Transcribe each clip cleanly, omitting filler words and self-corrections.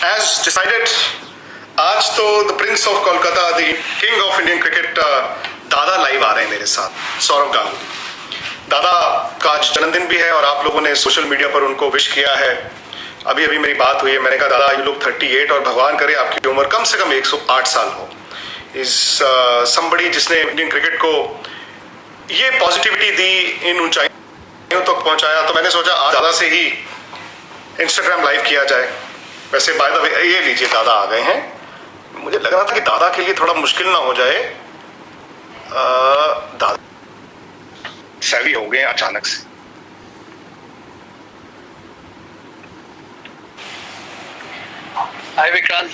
As decided, आज तो the Prince of Kolkata, the king of Indian cricket, दादा live आ रहे हैं मेरे साथ, सौरव गांगुली। दादा का आज जन्मदिन भी है और आप लोगों ने सोशल मीडिया पर उनको विश किया है। अभी अभी मेरी बात हुई है, मैंने कहा दादा यू लुक 38 और भगवान करे आपकी उम्र कम से कम 108 साल हो। इज समबड़ी जिसने इंडियन क्रिकेट को ये पॉजिटिविटी दी, इन ऊंचाइयों तक पहुंचाया। तो मैंने सोचा आज दादा से ही इंस्टाग्राम लाइव किया जाए। वैसे बाय द वे ये लीजिए दादा आ गए हैं। मुझे लग रहा था कि दादा के लिए थोड़ा मुश्किल ना हो जाए, दादा सैवी हो गए अचानक से। Hi Vikrant,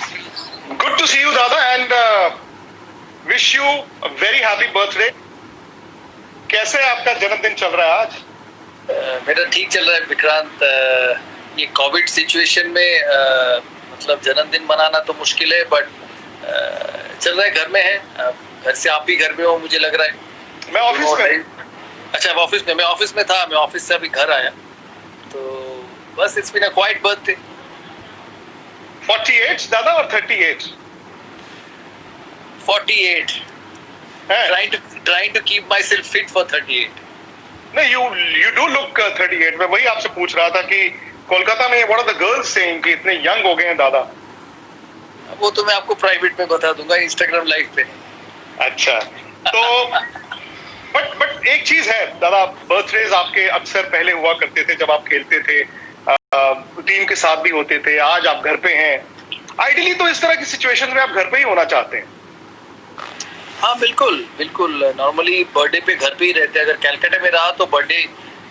good to see you dada and wish you a very happy birthday. कैसे आपका जन्मदिन चल रहा है आज? मेरा ठीक चल रहा है विक्रांत। ये कोविड सिचुएशन में मतलब जन्मदिन मनाना तो मुश्किल है, बट चल रहा है। घर में है, घर से आप भी घर में हो मुझे लग रहा है। मैं ऑफिस में। अच्छा, ऑफिस में। मैं ऑफिस में था, मैं ऑफिस से अभी घर आया, तो बस it's been a quiet birthday. 48 दादा और 38? 48 trying to keep myself fit for 38। नहीं, you do look 38। मैं वही आपसे पूछ रहा था कि कोलकाता में what are the girls saying कि इतने यंग हो गए हैं दादा। वो तो मैं आपको प्राइवेट में बता दूंगा इंस्टाग्राम लाइव पे। अच्छा, तो बट एक चीज है दादा, बर्थडेज आपके अक्सर पहले हुआ करते थे जब आप खेलते थे, टीम के साथ भी होते थे। आज आप घर पे हैं। आइडियली तो इस तरह की सिचुएशन में आप घर पे ही होना चाहते हैं। हाँ बिल्कुल बिल्कुल। नॉर्मली बर्थडे पे घर पे ही रहते हैं। अगर कैलकाटा में रहा तो बर्थडे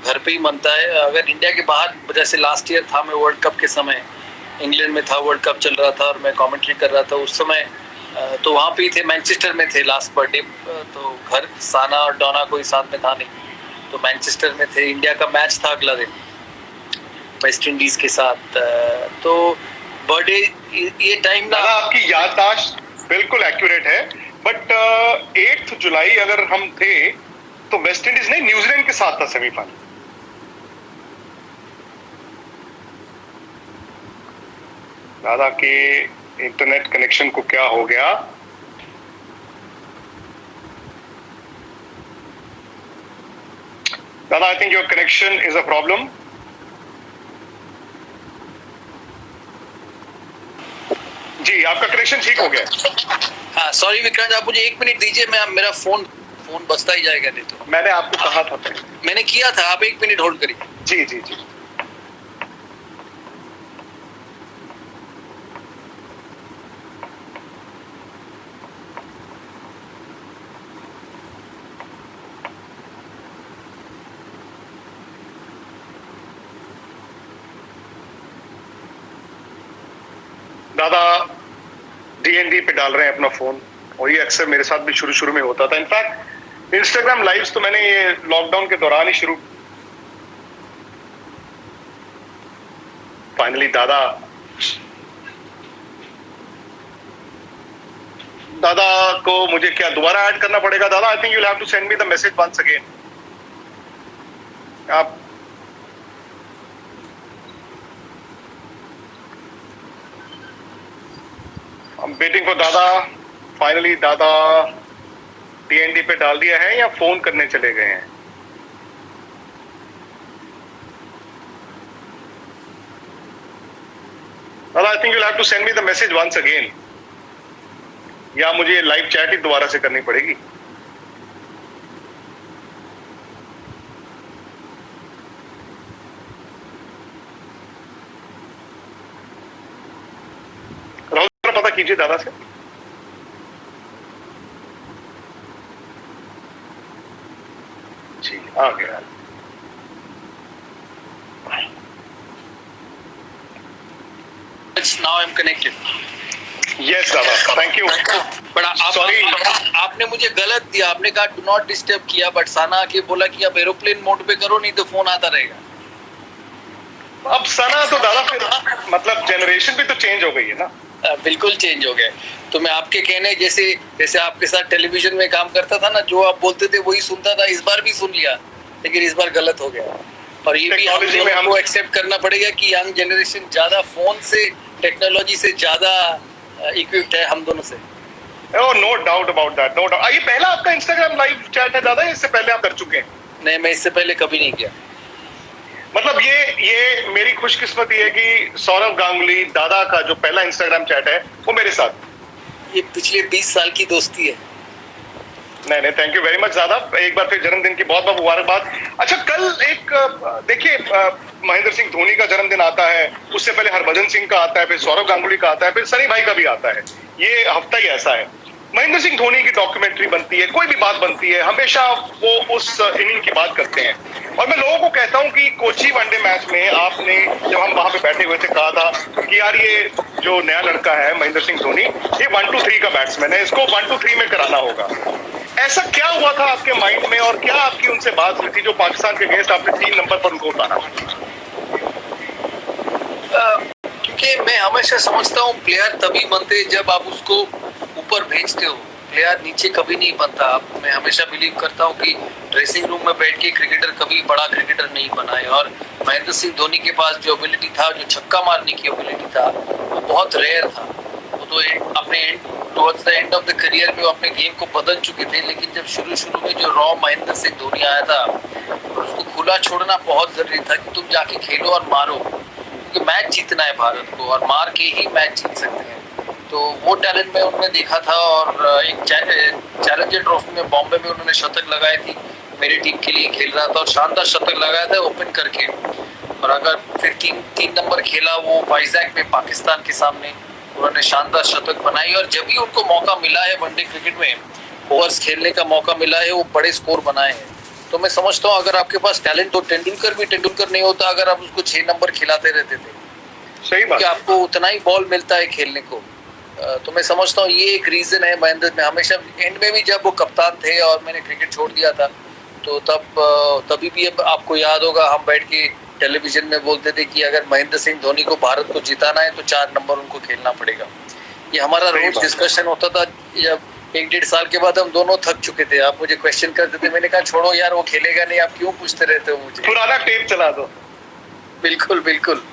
घर पे ही मनता है। अगर इंडिया के बाहर, जैसे लास्ट ईयर था, मैं वर्ल्ड कप के समय इंग्लैंड में था, वर्ल्ड कप चल रहा था और मैं कमेंट्री कर रहा था उस समय, तो वहाँ पे ही थे, मैनचेस्टर में थे लास्ट बर्थडे। तो घर साना और डोना कोई साथ में था नहीं, तो मैनचेस्टर में थे। इंडिया का मैच था अगला दिन वेस्ट इंडीज के साथ। तो बर्थडे ये टाइम ना, आपकी याददाश्त बिल्कुल एक्यूरेट है। बट 8 जुलाई अगर हम थे तो वेस्ट इंडीज नहीं, न्यूजीलैंड के साथ था सेमीफाइनल। दादा के इंटरनेट कनेक्शन को क्या हो गया? Dada I think your connection is a problem. जी आपका कनेक्शन ठीक हो गया। हाँ सॉरी विक्रांत, आप मुझे 1 मिनट दीजिए। मैं मेरा फोन बजता ही जाएगा नहीं तो। मैंने आपको कहा था पहले। मैंने किया था, आप 1 मिनट होल्ड करिए। जी जी जी। दादा डीएनडी पे डाल रहे हैं अपना फोन, और ये अक्सर मेरे साथ भी शुरू में होता था। इनफैक्ट इंस्टाग्राम लाइव्स तो मैंने ये लॉकडाउन के दौरान ही शुरू। फाइनली दादा को मुझे क्या दोबारा ऐड करना पड़ेगा? Dada I think you will have to send me the message once again. आप waiting for Dada. Finally Dada DND पे डाल दिया है या फोन करने चले गए हैं? दादा I think you will have to send me the message once again, या मुझे लाइव चैट ही दोबारा से करनी पड़ेगी। पता कीजिए दादा से। जी आ गया। Now I'm connected. Yes दादा, थैंक यू। बट सॉरी, आपने मुझे गलत दिया। आपने कहा डू नॉट डिस्टर्ब किया, बट सना आके बोला कि आप एरोप्लेन मोड पे करो, नहीं तो फोन आता रहेगा। अब सना तो दादा फिर मतलब जनरेशन भी तो चेंज हो गई है ना। बिल्कुल चेंज हो गया। तो मैं आपके कहने जैसे आपके साथ टेलीविजन में काम करता था ना, जो आप बोलते थे वही सुनता था। इस बार भी सुन लिया, लेकिन इस बार गलत हो गया। और ये भी हमको एक्सेप्ट करना पड़ेगा कि यंग जनरेशन ज्यादा फोन से टेक्नोलॉजी से ज्यादा इक्विप्ड है हम दोनों से। Oh, no doubt about that, no doubt. ये पहला आपका इंस्टाग्राम लाइव चैट है दादा, इससे पहले आप कर चुके हैं? नहीं, मैं इससे पहले कभी नहीं किया। मतलब ये मेरी खुशकिस्मती है कि सौरव गांगुली दादा का जो पहला इंस्टाग्राम चैट है वो मेरे साथ। ये पिछले 20 साल की दोस्ती है। नहीं, थैंक यू वेरी मच दादा, एक बार फिर जन्मदिन की बहुत बहुत मुबारकबाद। अच्छा, कल एक देखिए, महेंद्र सिंह धोनी का जन्मदिन आता है, उससे पहले हरभजन सिंह का आता है, फिर सौरव गांगुली का आता है, फिर सनी भाई का भी आता है। ये हफ्ता ही ऐसा है। महेंद्र सिंह धोनी की डॉक्यूमेंट्री बनती है, कोई भी बात बनती है, हमेशा वो उस इनिंग की बात करते हैं। और मैं लोगों को कहता हूं कि कोची वनडे मैच में आपने, जब हम वहां पे बैठे हुए थे, कहा था कि यार ये जो नया लड़का है महेंद्र सिंह धोनी, ये 1-2-3 का बैट्समैन है, इसको 1-2-3 में कराना होगा। ऐसा क्या हुआ था आपके माइंड में, और क्या आपकी उनसे बात हुई थी जो पाकिस्तान के अगेंस्ट आपने 3 नंबर पर उनको उतारा? क्योंकि मैं हमेशा समझता हूँ प्लेयर तभी बनते जब आप उसको ऊपर भेजते हो, प्लेयर नीचे कभी नहीं बनता। मैं हमेशा बिलीव करता हूँ कि ड्रेसिंग रूम में बैठ के क्रिकेटर कभी बड़ा क्रिकेटर नहीं बना है। और महेंद्र सिंह धोनी के पास जो एबिलिटी था, जो छक्का मारने की एबिलिटी था, वो बहुत रेयर था। वो तो अपने towards the end of the career में वो अपने गेम को बदल चुके थे, लेकिन जब शुरू में जो रॉ महेंद्र सिंह धोनी आया था, उसको खुला छोड़ना बहुत जरूरी था कि तुम जाके खेलो और मारो, क्योंकि मैच जीतना है भारत को, और मार के ही मैच जीत सकते हैं। तो वो टैलेंट में उन्होंने देखा था। और एक चैलेंजर ट्रॉफी में बॉम्बे में उन्होंने शतक लगाई थी, मेरी टीम के लिए खेल रहा था और शानदार शतक लगाया था ओपन करके। और अगर फिर 3 नंबर खेला वो वाइजैक में पाकिस्तान के सामने, उन्होंने शानदार शतक बनाई। और जब भी उनको मौका मिला है वनडे क्रिकेट में ओवर्स खेलने का मौका मिला है, वो बड़े स्कोर बनाए हैं। तो मैं समझता हूँ अगर आपके पास टैलेंट हो, तेंदुलकर भी तेंदुलकर नहीं होता अगर आप उसको 6 नंबर खिलाते रहते थे। सही बात, आपको उतना ही बॉल मिलता है खेलने को। तो मैं समझता हूँ ये एक रीजन है। महेंद्र में हमेशा एंड में भी जब वो कप्तान थे और मैंने क्रिकेट छोड़ दिया था, तो तभी भी अब आपको याद होगा हम बैठ के टेलीविजन में बोलते थे कि अगर महेंद्र सिंह धोनी को भारत को जिताना है तो 4 नंबर उनको खेलना पड़ेगा। ये हमारा रोज डिस्कशन होता था। जब 1-1.5 साल के बाद हम दोनों थक चुके थे, आप मुझे क्वेश्चन करते थे, मैंने कहा छोड़ो यार, वो खेलेगा नहीं, आप क्यों पूछते रहते हो मुझे, पुराना टेप चला दो। बिल्कुल बिल्कुल।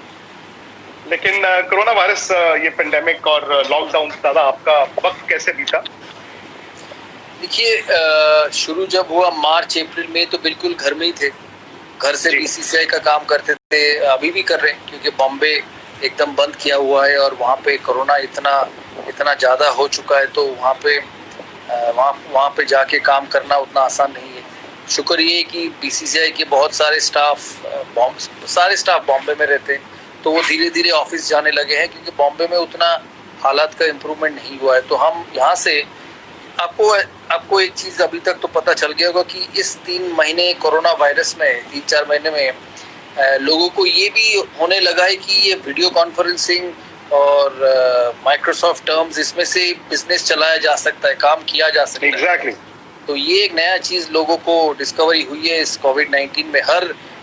लेकिन कोरोना वायरस, ये पेंडेमिक और लॉकडाउन, दादा आपका वक्त कैसे बीता? देखिए, शुरू जब हुआ मार्च अप्रैल में तो बिल्कुल घर में ही थे, घर से बीसीसीआई का काम करते थे, अभी भी कर रहे हैं, क्योंकि बॉम्बे एकदम बंद किया हुआ है और वहाँ पे कोरोना इतना ज़्यादा हो चुका है, तो वहाँ पे जाके काम करना उतना आसान नहीं है। शुक्र ये है कि बीसीसीआई के बहुत सारे स्टाफ बॉम्बे में रहते हैं, तो वो धीरे धीरे ऑफिस जाने लगे हैं, क्योंकि बॉम्बे में उतना हालात का इम्प्रूवमेंट नहीं हुआ है। तो हम यहाँ से आपको एक चीज अभी तक तो पता चल गया होगा कि इस 3 महीने कोरोना वायरस में, 3-4 महीने में लोगों को ये भी होने लगा है कि ये वीडियो कॉन्फ्रेंसिंग और माइक्रोसॉफ्ट टर्म्स, इसमें से बिजनेस चलाया जा सकता है, काम किया जा सकता है। Exactly. तो ये एक नया चीज लोगों को डिस्कवरी हुई है इस कोविड-19 में।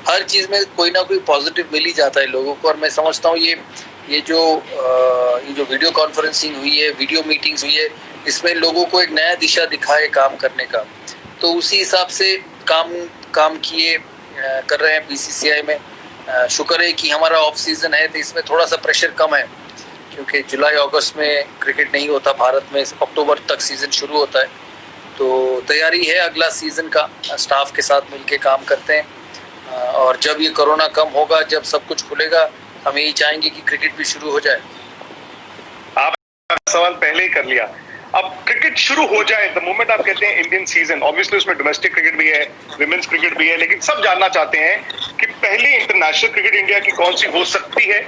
हर चीज में कोई ना कोई पॉजिटिव मिल ही जाता है लोगों को। और मैं समझता हूँ ये जो वीडियो कॉन्फ्रेंसिंग हुई है, वीडियो मीटिंग्स हुई है, इसमें लोगों को एक नया दिशा दिखाए काम करने का। तो उसी हिसाब से काम किए कर रहे हैं बीसीसीआई में। शुक्र है कि हमारा ऑफ सीजन है, तो इसमें थोड़ा सा प्रेशर कम है, क्योंकि जुलाई अगस्त में क्रिकेट नहीं होता भारत में, अक्टूबर तक सीजन शुरू होता है। तो तैयारी है अगला सीजन का, स्टाफ के साथ मिलके काम करते हैं। और जब ये कोरोना कम होगा, जब सब कुछ खुलेगा, हम यही चाहेंगे कि क्रिकेट भी शुरू हो जाए। आपने सवाल पहले ही कर लिया। अब क्रिकेट शुरू हो जाए, द मोमेंट आप कहते हैं इंडियन सीजन, ऑब्वियसली उसमें डोमेस्टिक क्रिकेट भी है, विमेंस क्रिकेट भी है, लेकिन सब जानना चाहते हैं कि पहली इंटरनेशनल क्रिकेट इंडिया की कौन सी हो सकती है,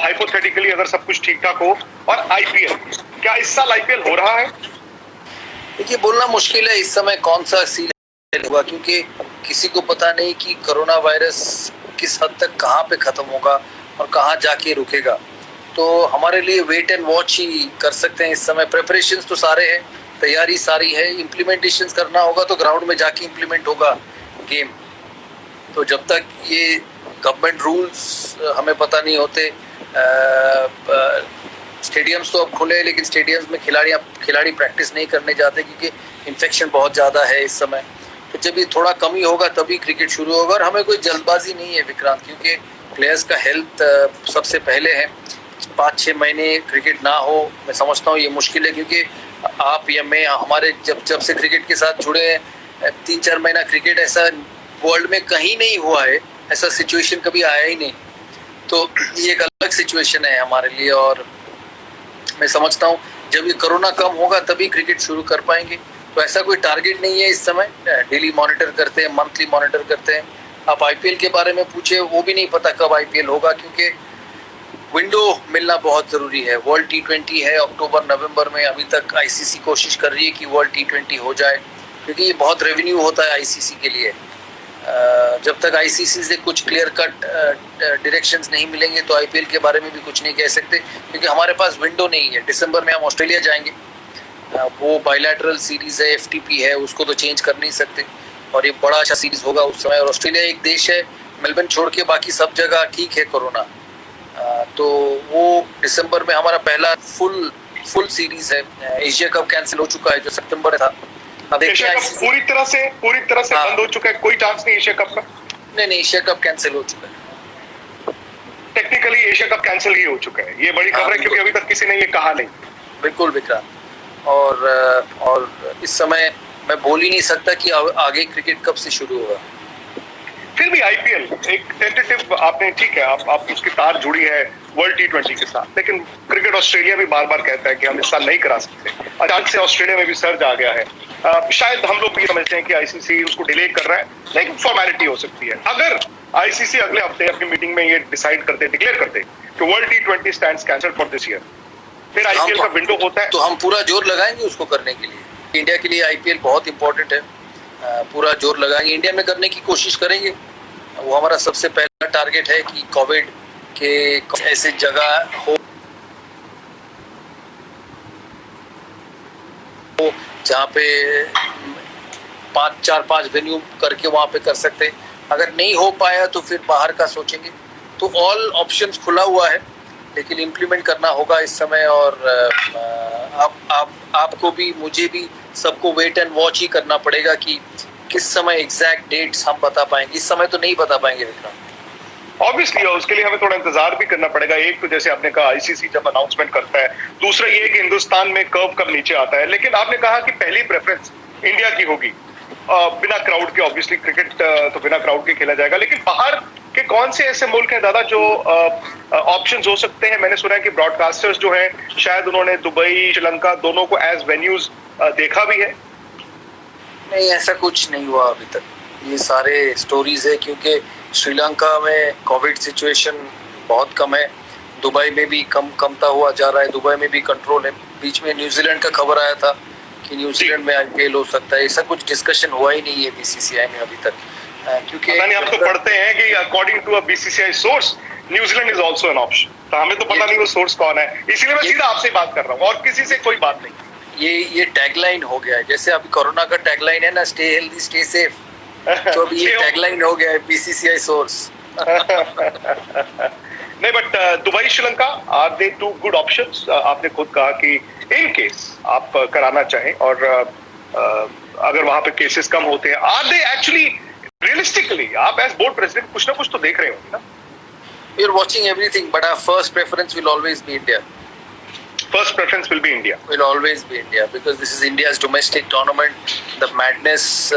हाइपोथेटिकली अगर सब कुछ ठीक ठाक हो। और आईपीएल, क्या इस साल आईपीएल हो रहा है? देखिए, बोलना मुश्किल है इस समय कौन सा सीजन होगा, क्योंकि किसी को पता नहीं कि कोरोना वायरस किस हद तक कहाँ पे खत्म होगा और कहाँ जाके रुकेगा। तो हमारे लिए वेट एंड वॉच ही कर सकते हैं इस समय। प्रिपरेशंस तो सारे हैं, तैयारी सारी है, इम्प्लीमेंटेशन करना होगा तो ग्राउंड में जाके इम्प्लीमेंट होगा गेम। तो जब तक ये गवर्नमेंट रूल्स हमें पता नहीं होते, स्टेडियम्स तो अब खुले हैं, लेकिन स्टेडियम्स में खिलाड़ी प्रैक्टिस नहीं करने जाते, क्योंकि इन्फेक्शन बहुत ज़्यादा है इस समय। तो जब ये थोड़ा कमी होगा तभी क्रिकेट शुरू होगा। और हमें कोई जल्दबाजी नहीं है विक्रांत, क्योंकि प्लेयर्स का हेल्थ सबसे पहले है। 5-6 महीने क्रिकेट ना हो, मैं समझता हूँ ये मुश्किल है, क्योंकि आप या मैं, हमारे जब से क्रिकेट के साथ जुड़े हैं, 3-4 महीना क्रिकेट ऐसा वर्ल्ड में कहीं नहीं हुआ है, ऐसा सिचुएशन कभी आया ही नहीं। तो ये एक अलग सिचुएशन है हमारे लिए, और मैं समझता हूँ जब ये कोरोना कम होगा तभी क्रिकेट शुरू कर पाएंगे। तो ऐसा कोई टारगेट नहीं है इस समय, डेली मॉनिटर करते हैं, मंथली मॉनिटर करते हैं। आप आईपीएल के बारे में पूछे, वो भी नहीं पता कब आईपीएल होगा, क्योंकि विंडो मिलना बहुत ज़रूरी है। वर्ल्ड T20 है अक्टूबर नवंबर में, अभी तक आईसीसी कोशिश कर रही है कि वर्ल्ड T20 हो जाए, क्योंकि ये बहुत रेवेन्यू होता है आईसीसी के लिए। जब तक आईसीसी से कुछ क्लियर कट डायरेक्शंस नहीं मिलेंगे तो आईपीएल के बारे में भी कुछ नहीं कह सकते, क्योंकि हमारे पास विंडो नहीं है। दिसंबर में हम ऑस्ट्रेलिया जाएंगे, वो बायलैटरल सीरीज है, एफटीपी है, उसको तो चेंज कर नहीं सकते, और ये बड़ा अच्छा सीरीज होगा उस समय। और ऑस्ट्रेलिया एक देश है, मेलबर्न छोड़ के बाकी सब जगह ठीक है कोरोना। तो वो दिसंबर में हमारा पहला फुल सीरीज है। एशिया कप कैंसिल हो चुका है जो सितंबर में था। अब एशिया कप पूरी तरह से बंद हो चुका है, कोई चांस नहीं एशिया कप का? नहीं, एशिया कप कैंसिल हो चुका है। टेक्निकली एशिया कप कैंसिल ही हो चुका है, ये बड़ी खबर है, क्योंकि अभी तक किसी ने ये कहा नहीं। बिल्कुल विक्रांत, और इस समय मैं बोल ही नहीं सकता कि आगे क्रिकेट कब से शुरू होगा। फिर भी आईपीएल एक टेंटेटिव, आपने ठीक है, आप उसकी तार जुड़ी है वर्ल्ड T20 के साथ, लेकिन क्रिकेट ऑस्ट्रेलिया भी बार बार कहता है कि हम इस साल नहीं करा सकते। अचानक से ऑस्ट्रेलिया में भी सर्ज आ गया है। शायद हम लोग भी समझते हैं कि आईसीसी उसको डिले कर रहा है, लेकिन फॉर्मेलिटी हो सकती है। अगर आईसीसी अगले हफ्ते अपनी मीटिंग में ये डिसाइड करते, डिक्लेयर करते कि world T20 stands cancelled for this year, फिर आईपीएल का विंडो होता है, तो हम पूरा जोर लगाएंगे उसको करने के लिए। इंडिया के लिए आईपीएल बहुत इंपॉर्टेंट है, पूरा जोर लगाएंगे, इंडिया में करने की कोशिश करेंगे। वो हमारा सबसे पहला टारगेट है कि कोविड के ऐसे जगह हो जहाँ पे 4-5 वेन्यू करके वहाँ पे कर सकते हैं। अगर नहीं हो पाया तो फिर बाहर का सोचेंगे। तो ऑल ऑप्शंस खुला हुआ है, लेकिन इम्प्लीमेंट करना होगा इस समय। और आपको भी, मुझे भी, सबको वेट एंड वॉच ही करना पड़ेगा कि किस समय एग्जैक्ट डेट्स हम बता पाएंगे। इस समय तो नहीं बता पाएंगे विक्रांत, ऑब्वियसली, और उसके लिए हमें थोड़ा इंतजार भी करना पड़ेगा। एक तो जैसे आपने कहा आईसीसी जब अनाउंसमेंट करता है, दूसरा ये कि हिंदुस्तान में कर्व कब नीचे आता है। लेकिन आपने कहा कि पहली प्रेफरेंस इंडिया की होगी, बिना क्राउड के। ऑब्वियसली क्रिकेट तो बिना क्राउड के खेला जाएगा, लेकिन बाहर के कौन से ऐसे मुल्क हैं दादा जो ऑप्शंस हो सकते हैं? मैंने सुना है कि ब्रॉडकास्टर्स जो हैं, शायद उन्होंने दुबई, श्रीलंका दोनों को एज वेन्यूज देखा भी है। नहीं, ऐसा कुछ नहीं हुआ अभी तक। ये सारे स्टोरीज है, क्योंकि श्रीलंका में कोविड सिचुएशन बहुत कम है, दुबई में भी कमता हुआ जा रहा है, दुबई में भी कंट्रोल है। बीच में न्यूजीलैंड का खबर आया था कि न्यूजीलैंड में आईपीएल हो सकता है, ऐसा कुछ डिस्कशन हुआ ही नहीं है बीसीसीआई में अभी तक। क्योंकि हम तो पढ़ते हैं कि according to a BCCI source New Zealand is also an option, तो हमें तो पता नहीं वो सोर्स कौन है, इसीलिए मैं सीधा आपसे बात कर रहा हूँ और किसी से कोई बात नहीं। ये टैगलाइन हो गया है, जैसे अभी कोरोना का टैगलाइन है ना, स्टे हेल्दी स्टे सेफ, तो अभी ये टैगलाइन हो गया है बीसीसीआई सोर्स। नहीं, but Dubai, Sri Lanka, are they two good options? आपने खुद कहा कि इन केस आप कराना चाहें और अगर वहां पे केसेस कम होते हैं, आर दे एक्चुअली रियलिस्टिकली, आप एज बोर्ड प्रेसिडेंट कुछ ना कुछ तो देख रहे होंगे ना? We are watching everything, but our first preference will always be India. First preference will be India. Will always be India, because this is India's domestic tournament. The madness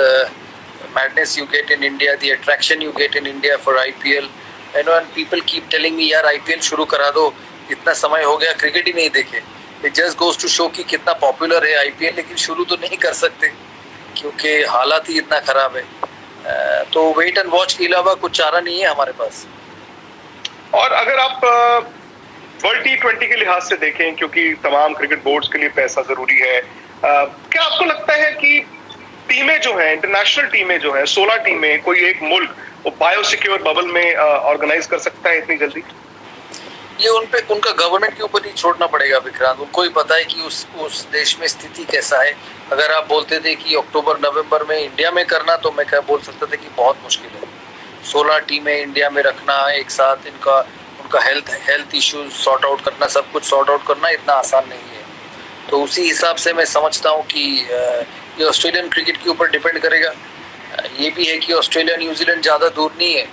you get in India, the attraction you get in India for IPL. I know, and people keep telling me, यार IPL शुरू करा दो, इतना समय हो गया cricket ही नहीं देखे। It just goes to show कि कितना पॉपुलर है IPL, लेकिन शुरू तो नहीं कर सकते क्योंकि हालात ही इतना खराब है। तो वेट एंड वॉच के अलावा कुछ चारा नहीं है हमारे पास। और अगर आप वर्ल्ड T20 के लिहाज से देखें, क्योंकि तमाम क्रिकेट बोर्ड्स के लिए पैसा जरूरी है, क्या आपको लगता है कि टीमें जो हैं, इंटरनेशनल टीमें जो हैं, 16 टीमें, कोई एक मुल्क वो बायोसिक्योर बबल में ऑर्गेनाइज कर सकता है इतनी जल्दी? ये उनका गवर्नमेंट के ऊपर ही छोड़ना पड़ेगा विक्रांत। उनको ही पता है कि उस देश में स्थिति कैसा है। अगर आप बोलते थे कि अक्टूबर नवंबर में इंडिया में करना, तो मैं क्या बोल सकता था कि बहुत मुश्किल है। 16 टीमें इंडिया में रखना एक साथ, उनका हेल्थ इश्यूज सॉर्ट आउट करना, सब कुछ सॉर्ट आउट करना इतना आसान नहीं है। तो उसी हिसाब से मैं समझता हूँ कि ये ऑस्ट्रेलियन क्रिकेट के ऊपर डिपेंड करेगा। ये भी है कि ऑस्ट्रेलिया न्यूजीलैंड ज़्यादा दूर नहीं है,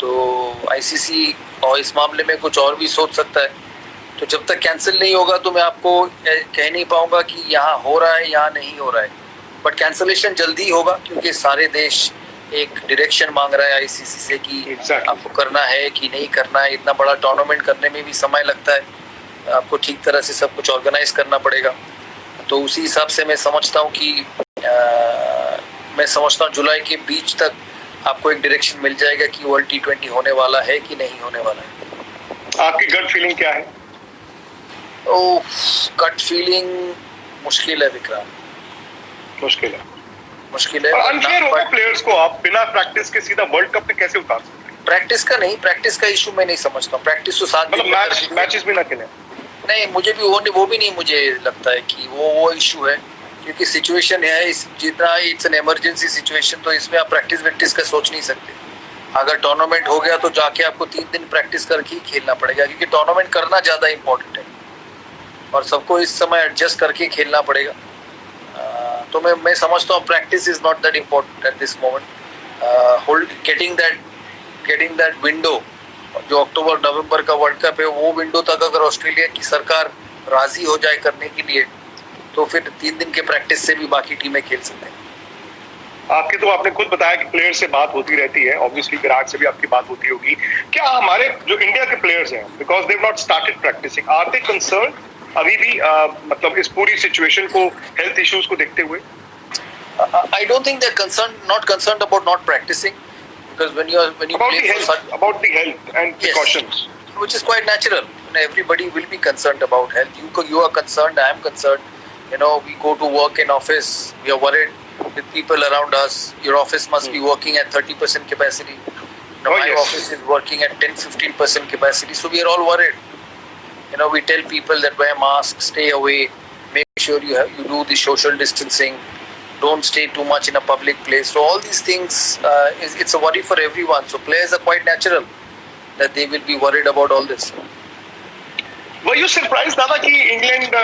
तो आईसीसी और इस मामले में कुछ और भी सोच सकता है। तो जब तक कैंसिल नहीं होगा तो मैं आपको कह नहीं पाऊंगा कि यहाँ हो रहा है यहाँ नहीं हो रहा है, बट कैंसिलेशन जल्दी ही होगा क्योंकि सारे देश एक डायरेक्शन मांग रहा है आईसीसी से कि Exactly. आपको करना है कि नहीं करना है। इतना बड़ा टूर्नामेंट करने में भी समय लगता है, आपको ठीक तरह से सब कुछ ऑर्गेनाइज करना पड़ेगा। तो उसी हिसाब से मैं समझता हूँ कि जुलाई के बीच तक आपको एक डायरेक्शन मिल जाएगा कि वर्ल्ड T20 होने वाला है कि नहीं होने वाला है। आपकी गट फीलिंग क्या है? गट फीलिंग मुश्किल है विक्रांत, मुश्किल है। और अनफेयर होगा प्लेयर्स को, आप बिना प्रैक्टिस के सीधा वर्ल्ड कप में कैसे उतार सकते हैं? प्रैक्टिस का इशू मैं नहीं समझता हूँ। प्रैक्टिस तो 7 दिन मतलब मैचेस भी ना खेलें? नहीं, मुझे भी वो भी नहीं मुझे लगता है कि वो इशू है, क्योंकि सिचुएशन है जितना इट्स एन इमरजेंसी सिचुएशन, तो इसमें आप प्रैक्टिस का सोच नहीं सकते। अगर टूर्नामेंट हो गया तो जाके आपको 3 दिन प्रैक्टिस करके ही खेलना पड़ेगा, क्योंकि टूर्नामेंट करना ज्यादा इंपॉर्टेंट है और सबको इस समय एडजस्ट करके खेलना पड़ेगा। तो मैं समझता हूँ practice is not that important at this moment. Getting that window जो अक्टूबर नवंबर का वर्ल्ड कप है, वो विंडो तक अगर ऑस्ट्रेलिया की सरकार राजी हो जाए करने के लिए तो फिर 3 दिन के प्रैक्टिस से भी बाकी टीमें खेल सकते हैं। आपने खुद बताया कि प्लेयर से बात होती रहती है, ऑब्वियसली विराट से भी आपकी बात होती होगी। क्या हमारे जो इंडिया के प्लेयर्स हैं, because they have not started practising, are they concern अभी भी मतलब इस पूरी सिचुएशन को, हेल्थ इश्यूज को देखते हुए? I don't think they're not concerned about not practicing, because when you play about the health and precautions, which is quite natural. Everybody will be concerned about health. You are concerned, I am concerned. We go to work in office, we are worried with people around us. Your office must be working at 30% capacity. My office is working at 10-15% capacity, so we are all worried. We tell people that wear masks, stay away, make sure you do the social distancing, don't stay too much in a public place. So all these things, it's a worry for everyone. So players are quite natural that they will be worried about all this. Were you surprised दादा कि England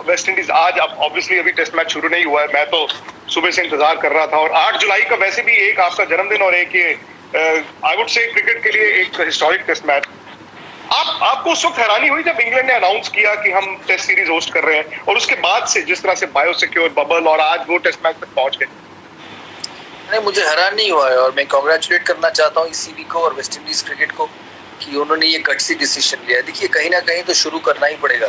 West Indies आज, अब obviously अभी test match शुरू नहीं हुआ है, मैं तो सुबह से इंतजार कर रहा था, और 8 जुलाई का वैसे भी एक आपका जन्मदिन और एक ये आई वुड से क्रिकेट के लिए एक हिस्टोरिक टेस्ट मैच। आपको उस वक्त हैरानी हुई जब इंग्लैंड ने अनाउंस किया कि हम टेस्ट सीरीज होस्ट कर रहे हैं, और उसके बाद से जिस तरह से बायोसिक्योर बबल और आज वो टेस्ट मैच तक पहुंच गए? नहीं, मुझे हैरान नहीं हुआ है, और मैं कांग्रेचुलेट करना चाहता हूँ ईसीबी को और वेस्ट इंडीज क्रिकेट को कि उन्होंने ये गट्सी डिसीजन लिया है। देखिए, कहीं ना कहीं तो शुरू करना ही पड़ेगा।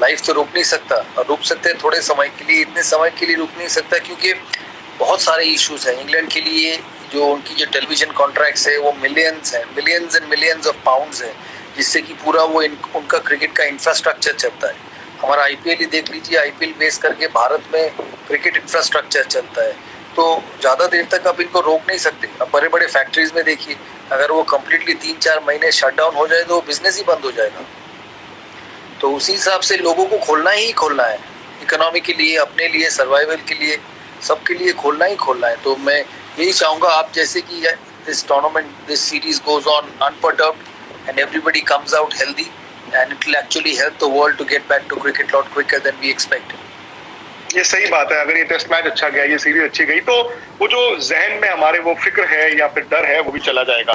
लाइफ तो रुक नहीं सकता, और रुक सकते हैं थोड़े समय के लिए, इतने समय के लिए रुक नहीं सकता, क्योंकि बहुत सारे इश्यूज हैं इंग्लैंड के लिए। जो उनकी जो टेलीविजन कॉन्ट्रैक्ट्स है वो millions and millions of pounds है, जिससे कि पूरा वो उनका क्रिकेट का इंफ्रास्ट्रक्चर चलता है। हमारा आईपीएल ही देख लीजिए, आईपीएल बेस करके भारत में क्रिकेट इंफ्रास्ट्रक्चर चलता है, तो ज़्यादा देर तक आप इनको रोक नहीं सकते। अब बड़े बड़े फैक्ट्रीज में देखिए, अगर वो कम्प्लीटली 3-4 महीने शटडाउन हो जाए तो वो बिजनेस ही बंद हो जाएगा। तो उसी हिसाब से लोगों को खोलना है, इकोनॉमी के लिए, अपने लिए, सर्वाइवल के लिए, सबके लिए खोलना है। तो मैं यही चाहूँगा, आप जैसे कि this tournament, this series goes on unperturbed and everybody comes out healthy, and it will actually help the world to get back to cricket a lot quicker than we expected. ये सही बात है। अगर ये टेस्ट मैच अच्छा गया, ये series अच्छी गई, तो वो जो जहन में हमारे वो फिक्र है या फिर डर है वो भी चला जाएगा।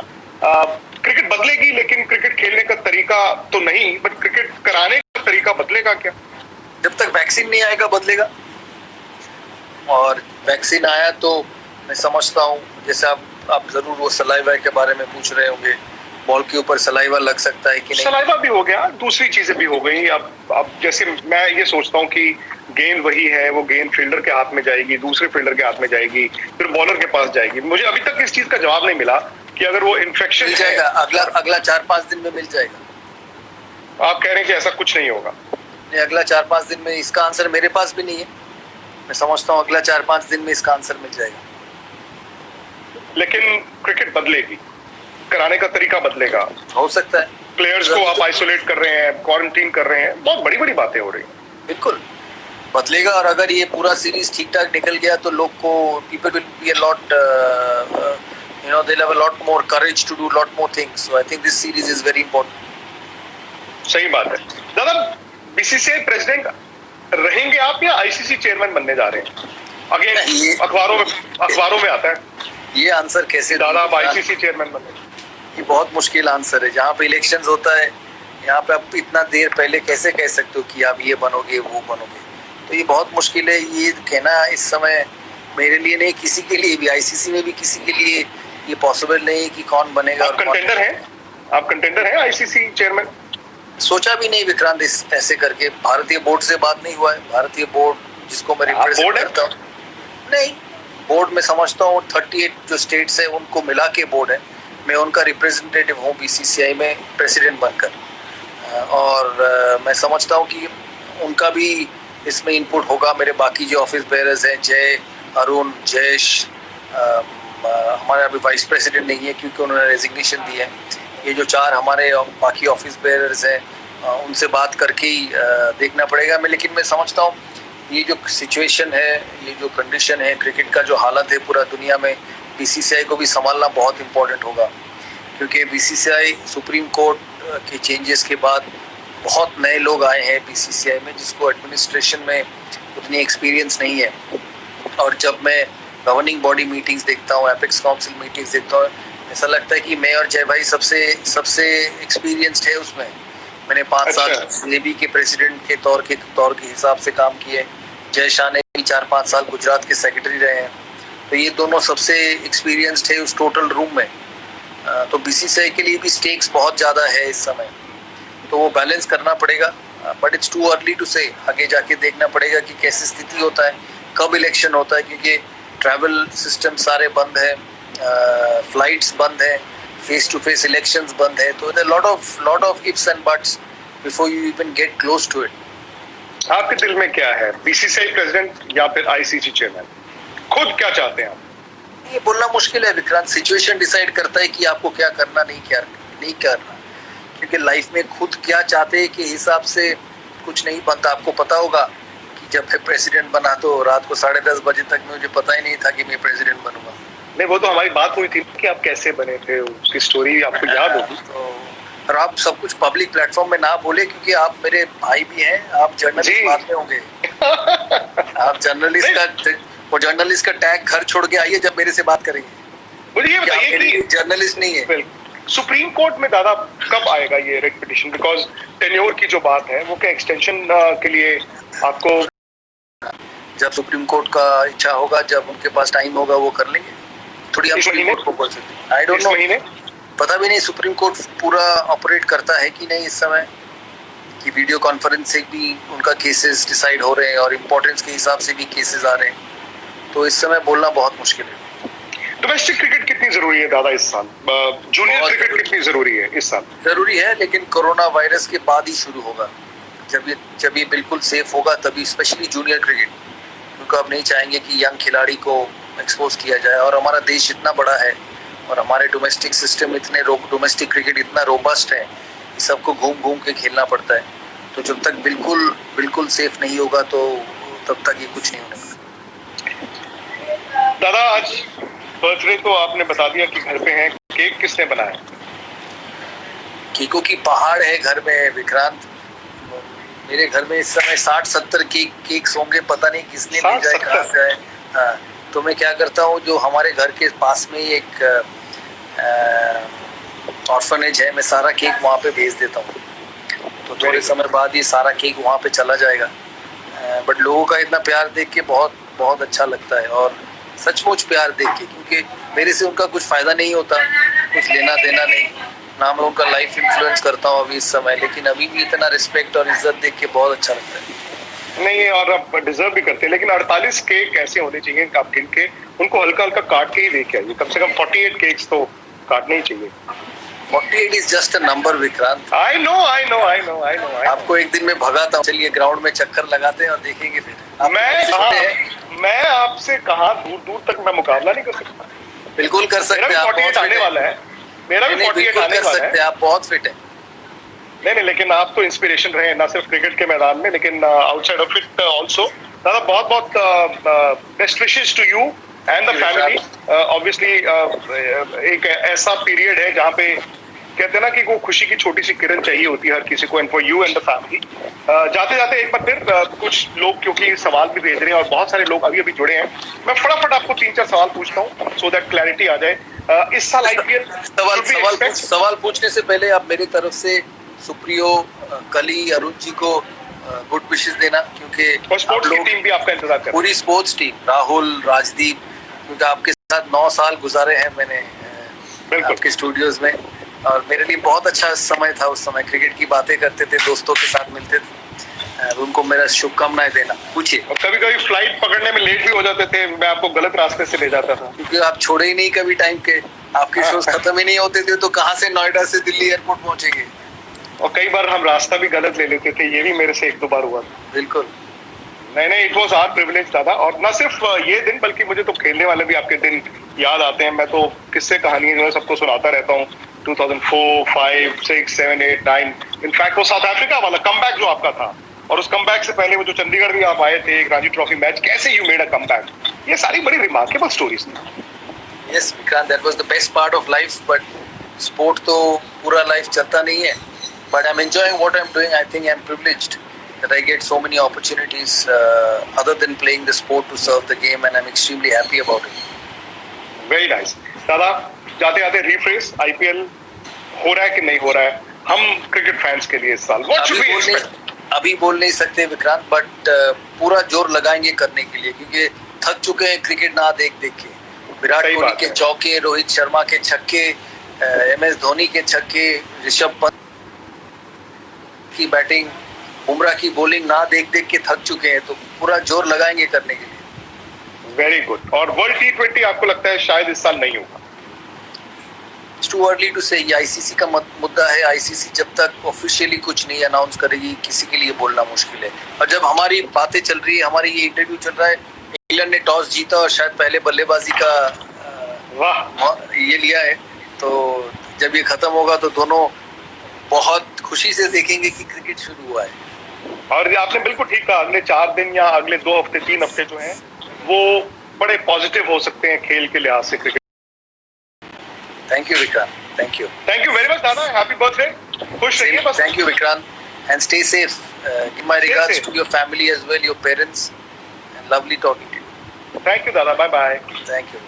क्रिकेट बदलेगी, लेकिन क्रिकेट खेलने का तरीका तो नहीं, बट क्रिकेट कराने का तरीका बदलेगा क्या? जब तक वैक्सीन नहीं आएगा बदलेगा, और वैक्सीन आया तो मैं समझता हूँ, जैसे आप जरूर वो सलाइवा के बारे में पूछ रहे होंगे, बॉल के ऊपर सलाइवा लग सकता है कि नहीं? सलाइवा भी हो गया, दूसरी चीजें भी हो गई। अब जैसे मैं ये सोचता हूँ कि गेंद वही है, वो गेंद फील्डर के हाथ में जाएगी, दूसरे फील्डर के हाथ में जाएगी, फिर बॉलर के पास जाएगी। मुझे अभी तक इस चीज का जवाब नहीं मिला कि अगर वो इन्फेक्शन मिल जाएगा, अगला 4-5 दिन में मिल जाएगा। आप कह रहे हैं कि ऐसा कुछ नहीं होगा? नहीं, अगला 4-5 दिन में इसका आंसर मेरे पास भी नहीं है। मैं समझता हूँ अगला 4-5 दिन में इसका आंसर मिल जाएगा। लेकिन क्रिकेट बदलेगी, कराने का तरीका बदलेगा, हो सकता है। प्लेयर्स को आप आइसोलेट कर रहे हैं, क्वारंटीन कर रहे हैं, बहुत बड़ी बड़ी बातें हो रही हैं। बिल्कुल बदलेगा, और अगर ये पूरा सीरीज ठीक ठाक निकल गया तो लोग को, people will be a lot, they'll have a lot more courage to do lot more things. So I think this series is very important. सही बात है। दादा, बीसीसीआई प्रेसिडेंट रहेंगे आप या आईसीसी चेयरमैन बनने जा रहे हैं? अगेन अखबारों में आता है ये आंसर कैसे दादा, आप आईसीसी चेयरमैन बने? ये बहुत मुश्किल आंसर है। जहाँ पे इलेक्शंस होता है यहाँ पे आप इतना देर पहले कैसे कह सकते हो कि आप ये बनोगे वो बनोगे, तो ये बहुत मुश्किल है। ये कहना इस समय मेरे लिए नहीं, किसी के लिए भी, आईसीसी में भी किसी के लिए ये पॉसिबल नहीं है कि कौन बनेगा। आप कंटेंडर हैं? आप कंटेंडर हैं आईसीसी चेयरमैन? सोचा भी नहीं विक्रांत ऐसे करके। भारतीय बोर्ड से बात नहीं हुआ है। भारतीय बोर्ड जिसको मैं रिप्रेजेंट करता हूँ, नहीं, बोर्ड में समझता हूँ 38 जो स्टेट्स है उनको मिला के बोर्ड है। मैं उनका रिप्रेजेंटेटिव हूँ बीसीसीआई में प्रेसिडेंट बनकर, और मैं समझता हूँ कि उनका भी इसमें इनपुट होगा। मेरे बाकी जो ऑफिस बेयरर्स हैं, जय, अरुण, जयेश, हमारे अभी वाइस प्रेसिडेंट नहीं है क्योंकि उन्होंने रेजिग्नेशन दी है। ये जो 4 हमारे बाकी ऑफिस बेयरर्स हैं उनसे बात करके ही देखना पड़ेगा। लेकिन मैं समझता हूँ ये जो सिचुएशन है, ये जो कंडीशन है, क्रिकेट का जो हालत है पूरा दुनिया में, बीसीसीआई को भी संभालना बहुत इम्पोर्टेंट होगा। क्योंकि बीसीसीआई सुप्रीम कोर्ट के चेंजेस के बाद बहुत नए लोग आए हैं बीसीसीआई में, जिसको एडमिनिस्ट्रेशन में उतनी एक्सपीरियंस नहीं है। और जब मैं गवर्निंग बॉडी मीटिंग्स देखता हूँ, एपेक्स काउंसिल मीटिंग्स देखता हूँ, ऐसा लगता है कि मैं और जय भाई सबसे एक्सपीरियंस्ड है उसमें। मैंने 5 साल सेबी के प्रेसिडेंट के तौर के हिसाब से काम किए। जय शाह ने भी 4-5 साल गुजरात के सेक्रेटरी रहे हैं। तो ये दोनों सबसे एक्सपीरियंस्ड है उस टोटल रूम में। तो बीसीसीआई के लिए भी स्टेक्स बहुत ज़्यादा है इस समय, तो वो बैलेंस करना पड़ेगा। But it's too early to say. आगे जाके देखना पड़ेगा कि कैसी स्थिति होता है, कब इलेक्शन होता है, क्योंकि ट्रैवल सिस्टम सारे बंद है, फ्लाइट्स बंद है, फेस टू फेस इलेक्शंस बंद है। तो lot of ifs and buts before you even get close to it. आपके दिल में क्या है, बीसीसीआई प्रेसिडेंट या फिर आईसीसी चेयरमैन? खुद क्या चाहते हैं आप? ये बोलना मुश्किल है विक्रांत। सिचुएशन डिसाइड करता है कि आपको क्या करना, नहीं करना। क्योंकि लाइफ में खुद क्या चाहते हैं के हिसाब से कुछ नहीं बनता। आपको पता होगा कि जब मैं प्रेसिडेंट बना तो रात को 10:30 बजे तक मुझे पता ही नहीं था कि मैं प्रेसिडेंट बनूंगा। नहीं, वो तो हमारी बात हुई थी कि आप कैसे बने थे, उसकी स्टोरी आपको याद होगी। तो और आप सब कुछ पब्लिक प्लेटफॉर्म में ना बोले, क्योंकि आप मेरे भाई भी हैं, आप जर्नलिस्ट बात में होंगे। आप जर्नलिस्ट का टैग घर छोड़ के आइए जब मेरे से बात करेंगे। मुझे ये बताइए कि जर्नलिस्ट नहीं है। सुप्रीम कोर्ट में दादा कब आएगा ये रेट पिटिशन? बिकॉज टेन्योर की जो बात है वो क्या एक्सटेंशन के लिए आपको? जब सुप्रीम कोर्ट का इच्छा होगा, जब उनके पास टाइम होगा, वो कर लेंगे। थोड़ी आप सुप्रीम कोर्ट को बोल सकते हैं। आई डोंट नो, पता भी नहीं सुप्रीम कोर्ट पूरा ऑपरेट करता है कि नहीं इस समय, कि वीडियो कॉन्फ्रेंस से भी उनका केसेस डिसाइड हो रहे हैं और इम्पोर्टेंस के हिसाब से भी केसेस आ रहे हैं। तो इस समय बोलना बहुत मुश्किल है। डोमेस्टिक क्रिकेट कितनी जरूरी है दादा इस साल? जूनियर क्रिकेट कितनी जरूरी है इस साल? जरूरी है, लेकिन कोरोना वायरस के बाद ही शुरू होगा। जब ये बिल्कुल सेफ होगा तभी, स्पेशली जूनियर क्रिकेट, क्योंकि अब नहीं चाहेंगे कि यंग खिलाड़ी को एक्सपोज किया जाए। और हमारा देश इतना बड़ा है और हमारे डोमेस्टिक सिस्टम डोमेस्टिक क्रिकेट इतना रोबस्ट है कि सबको घूम घूम के खेलना पड़ता है। तो जब तक बिल्कुल सेफ नहीं होगा तो तब तक ये कुछ नहीं होने वाला। दादा, आज बर्थडे तो आपने बता दिया कि घर पे है, केक किसने बनाया? केकों की पहाड़ है घर में विक्रांत। मेरे घर में इस समय 60-70 केक्स होंगे, पता नहीं किसने ले जाए, कहाँ से आए। हाँ, तो मैं क्या करता हूँ, जो हमारे घर के पास में ही एक ऑर्फनेज है, मैं सारा केक वहाँ पे भेज देता हूँ। तो थोड़े समय बाद ये सारा केक वहाँ पे चला जाएगा। बट लोगों का इतना प्यार देख के बहुत बहुत अच्छा लगता है, और सचमुच प्यार देख के, क्योंकि मेरे से उनका कुछ फायदा नहीं होता, कुछ लेना देना नहीं ना, मैं उनका लाइफ इन्फ्लुएंस करता हूँ अभी इस समय, लेकिन अभी भी इतना रिस्पेक्ट और इज्जत देख के बहुत अच्छा लगता है। नहीं, और आप डिजर्व भी करते हैं, लेकिन 48 केक ऐसे होने चाहिए आप गिन के उनको हल्का हल्का काट के ही लेके आइए। कम से कम 48 केक्स तो काटने ही चाहिए। 48 is just a number Vikrant. I know. आपको एक दिन में भगाता हूँ, चलिए ग्राउंड में चक्कर लगाते हैं और देखेंगे फिर। मैं आपसे कहा दूर तक मैं मुकाबला नहीं कर सकता। बिल्कुल कर सकते हैं, 48 आने वाला है, मेरा भी 48 आने वाला है। आप बहुत फिट है। नहीं, लेकिन आप तो इंस्पिरेशन रहे ना सिर्फ क्रिकेट के मैदान में, लेकिन आउटसाइड ऑफ इट आल्सो। दादा, बहुत best wishes to you and the family. Obviously एक ऐसा पीरियड है जहाँ पे कहते हैं ना कि वो खुशी की छोटी सी किरण चाहिए होती है हर किसी को, and for you and the family. जाते जाते एक बार फिर कुछ लोग क्योंकि सवाल भी भेज रहे हैं और बहुत सारे लोग अभी जुड़े हैं, मैं फटाफट आपको 3-4 सवाल पूछता हूँ सो दैट क्लैरिटी आ जाए। इस साल आईपीएल सवाल पूछने से पहले आप मेरी तरफ से सुप्रियो, कली, अरुण जी को गुड विशेस देना, क्योंकि और स्पोर्ट्स की टीम भी आपका इंतजार कर रही है। पूरी स्पोर्ट्स टीम, राहुल, राजदीप, क्योंकि आपके साथ 9 साल गुजारे हैं मैंने आपके स्टूडियोज में, और मेरे लिए बहुत अच्छा समय था। उस समय क्रिकेट की बातें करते थे, दोस्तों के साथ मिलते थे। उनको मेरा शुभकामनाएं देना। पूछिए। और कभी कभी फ्लाइट पकड़ने में लेट भी हो जाते थे, मैं आपको गलत रास्ते से ले जाता था, क्योंकि आप छोड़े ही नहीं कभी टाइम के, आपके शोज खत्म ही नहीं होते थे, तो कहाँ से नोएडा से दिल्ली एयरपोर्ट पहुंचेंगे। और कई बार हम रास्ता भी गलत ले लेते थे, ये भी मेरे से 1-2 बार हुआ था। बिल्कुल। नहीं, इट वॉज आवर प्रिविलेज दादा। और न सिर्फ ये दिन, बल्कि मुझे तो खेलने वाले भी आपके दिन याद आते हैं। मैं तो किस्से कहानी जो है सबको सुनाता रहता हूँ। 2004, 5, 6, 7, 8, 9, इनफैक्ट वो साउथ अफ्रीका वाला कमबैक जो आपका था, और उस कमबैक से पहले वो जो चंडीगढ़ भी आप आए थे, एक रणजी ट्रॉफी मैच, कैसे यू मेड अ कमबैक, ये सारी बड़ी रिमार्केबल स्टोरीज थी। Yes, Vikrant, that was the best part of life, but sport तो पूरा life चलता नहीं है, but I'm enjoying what I'm doing. I think I'm privileged that I get so many opportunities other than playing the sport to serve the game, and I'm extremely happy about it. Very nice दादा। जाते जाते refresh, IPL हो रहा है कि नहीं हो रहा है हम क्रिकेट फैंस के लिए इस साल? What should we expect? अभी बोल नहीं सकते विक्रांत, बट पूरा जोर लगाएंगे करने के लिए, क्योंकि थक चुके हैं क्रिकेट ना देख के। विराट कोहली के चौके, रोहित शर्मा के छक्के, MS धोनी के छक्के, ऋषभ पंत की बैटिंग, बुमराह की बॉलिंग ना देख के थक चुके हैं, तो पूरा जोर लगाएंगे करने के लिए। Very good. और वर्ल्ड T20 आपको लगता है शायद इस साल नहीं होगा? It's too early to say. ये आईसीसी का मुद्दा है। आईसीसी जब तक ऑफिशियली कुछ नहीं अनाउंस करेगी, किसी के लिए बोलना मुश्किल है। और जब हमारी बातें चल रही है, हमारी ये इंटरव्यू चल रहा है, इंग्लैंड ने टॉस जीता और शायद पहले बल्लेबाजी का ये लिया है, तो जब ये खत्म होगा तो दोनों बहुत खुशी से देखेंगे कि क्रिकेट शुरू हुआ है। और आपने बिल्कुल ठीक कहा, अगले 4 दिन या अगले 2 हफ्ते 3 हफ्ते जो हैं वो बड़े पॉजिटिव हो सकते हैं खेल के लिहाज से cricket. Thank you Vikrant, thank you very much दादा। हैप्पी बर्थडे, खुश रहिए बस। Thank you Vikrant, and stay safe. Give my regards to your family as well, your parents, and lovely talking to you. Thank you दादा, bye bye. Thank you.